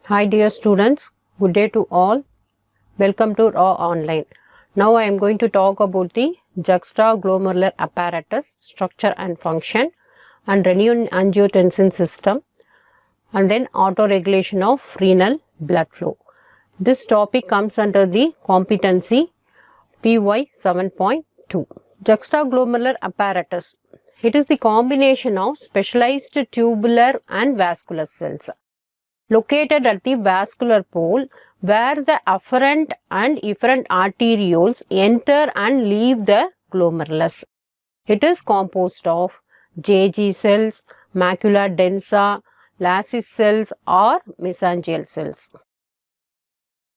Hi dear students, good day to all. Welcome to Raaonline. Now I am going to talk about the Juxta Glomerular Apparatus, structure and function, and Renin Angiotensin system, and then autoregulation of renal blood flow. This topic comes under the competency PY 7.2. Juxtaglomerular apparatus. It is the combination of specialized tubular and vascular cells located at the vascular pole where the afferent and efferent arterioles enter and leave the glomerulus. It is composed of JG cells, macula densa, LACIS cells or mesangial cells.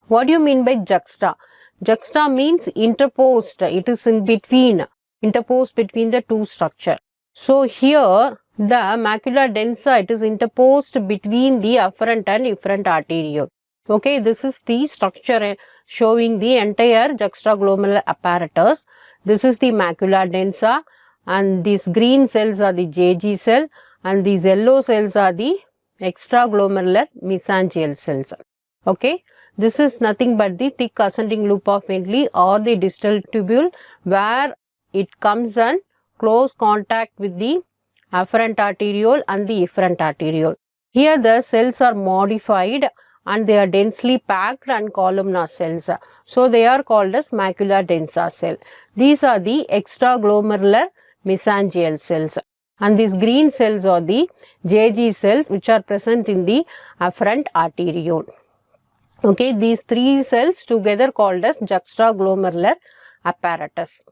What do you mean by juxta? Juxta means interposed. It is in between, interposed between the two structures. So here the macula densa, it is interposed between the afferent and efferent arteriole. Okay, this is the structure showing the entire juxtaglomerular apparatus. This is the macula densa, and these green cells are the JG cell, and these yellow cells are the extraglomerular mesangial cells. Okay, this is nothing but the thick ascending loop of Henle or the distal tubule where it comes in close contact with the afferent arteriole and the efferent arteriole. Here the cells are modified and they are densely packed and columnar cells. So they are called as macula densa cell. These are the extraglomerular mesangial cells. And these green cells are the JG cells which are present in the afferent arteriole. Okay, these three cells together called as juxtaglomerular apparatus.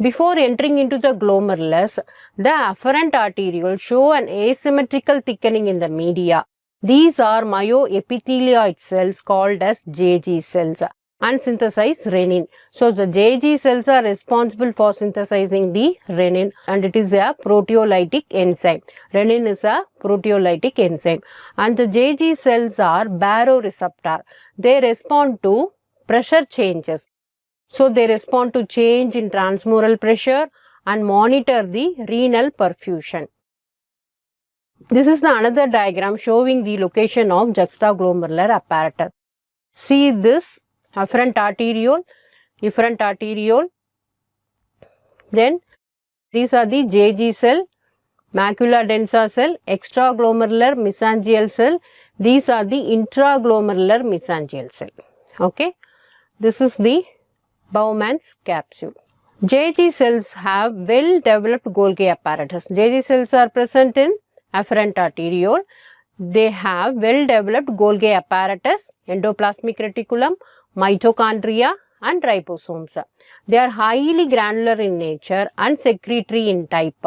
Before entering into the glomerulus, the afferent arteriole show an asymmetrical thickening in the media. These are myoepithelioid cells called as JG cells and synthesize renin. So the JG cells are responsible for synthesizing the renin, and it is a proteolytic enzyme. Renin is a proteolytic enzyme, and the JG cells are baroreceptor. They respond to pressure changes. So they respond to change in transmural pressure and monitor the renal perfusion. This is the another diagram showing the location of juxtaglomerular apparatus. See this afferent arteriole, efferent arteriole. Then these are the JG cell, macula densa cell, extraglomerular mesangial cell. These are the intraglomerular mesangial cell. Okay, this is the Bowman's capsule. JG cells have well developed Golgi apparatus. JG cells are present in afferent arteriole. They have well developed Golgi apparatus, endoplasmic reticulum, mitochondria and ribosomes. They are highly granular in nature and secretory in type.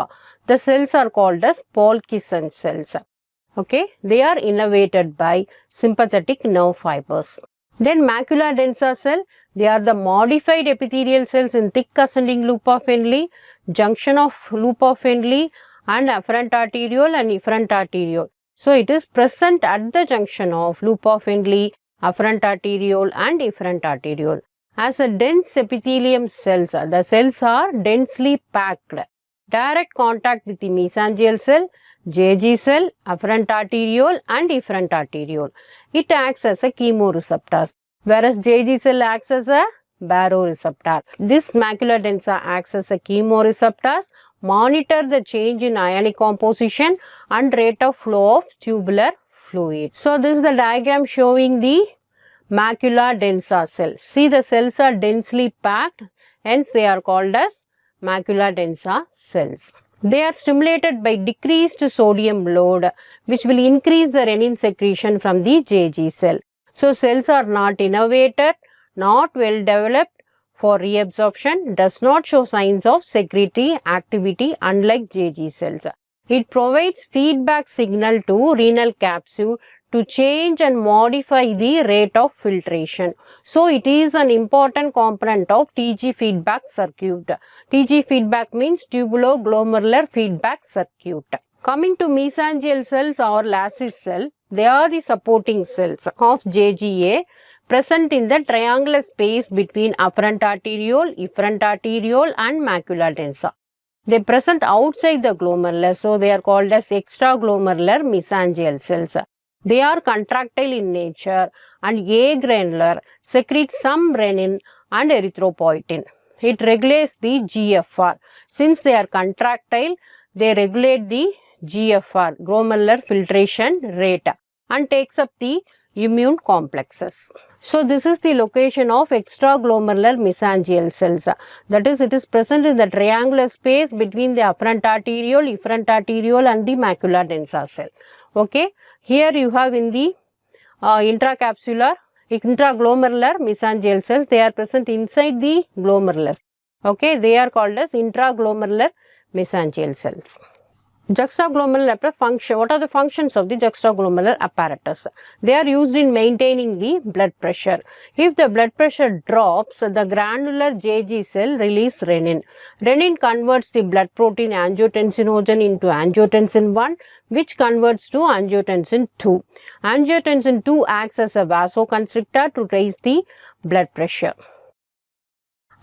The cells are called as Pulkyson cells. Okay, they are innervated by sympathetic nerve fibers. Then macula densa cell, they are the modified epithelial cells in thick ascending loop of Henle, junction of loop of Henle and afferent arteriole and efferent arteriole. So it is present at the junction of loop of Henle, afferent arteriole and efferent arteriole. As a dense epithelium cells, the cells are densely packed. Direct contact with the mesangial cell, JG cell, afferent arteriole and efferent arteriole. It acts as a chemoreceptor, whereas JG cell acts as a baroreceptor. This macula densa acts as a chemoreceptor, monitor the change in ionic composition and rate of flow of tubular fluid. So this is the diagram showing the macula densa cells. See, the cells are densely packed, hence they are called as macula densa cells. They are stimulated by decreased sodium load, which will increase the renin secretion from the JG cell. So cells are not innervated, not well developed for reabsorption, does not show signs of secretory activity unlike JG cells. It provides feedback signal to renal capsule to change and modify the rate of filtration. So it is an important component of TG feedback circuit. TG feedback means tubulo-glomerular feedback circuit. Coming to mesangial cells or LACIS cell, they are the supporting cells of JGA present in the triangular space between afferent arteriole, efferent arteriole and macula densa. They present outside the glomerulus, so they are called as extraglomerular mesangial cells. They are contractile in nature and agranular, secrete some renin and erythropoietin. It regulates the GFR. Since they are contractile, they regulate the GFR, glomerular filtration rate, and takes up the immune complexes. So this is the location of extraglomerular mesangial cells. That is, it is present in the triangular space between the afferent arteriole, efferent arteriole and the macula densa cell. Okay, here you have in the intraglomerular mesangial cells, they are present inside the glomerulus. Okay, they are called as intraglomerular mesangial cells. Juxtaglomerular apparatus function. What are the functions of the juxtaglomerular apparatus? They are used in maintaining the blood pressure. If the blood pressure drops, the granular JG cell release renin. Renin converts the blood protein angiotensinogen into angiotensin 1, which converts to angiotensin 2. Angiotensin 2 acts as a vasoconstrictor to raise the blood pressure.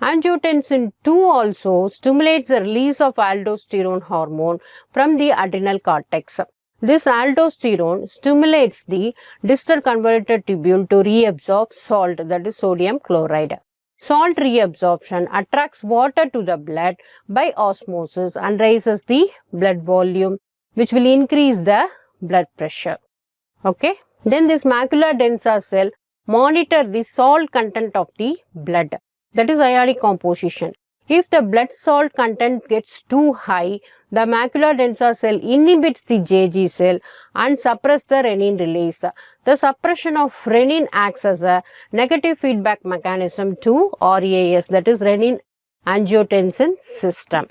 Angiotensin 2 also stimulates the release of aldosterone hormone from the adrenal cortex. This aldosterone stimulates the distal converter tubule to reabsorb salt, that is sodium chloride. Salt reabsorption attracts water to the blood by osmosis and raises the blood volume, which will increase the blood pressure. Okay. Then this macula densa cell monitor the salt content of the blood. That is ionic composition. If the blood salt content gets too high, the macula densa cell inhibits the JG cell and suppresses the renin release. The suppression of renin acts as a negative feedback mechanism to RAS, that is renin angiotensin system.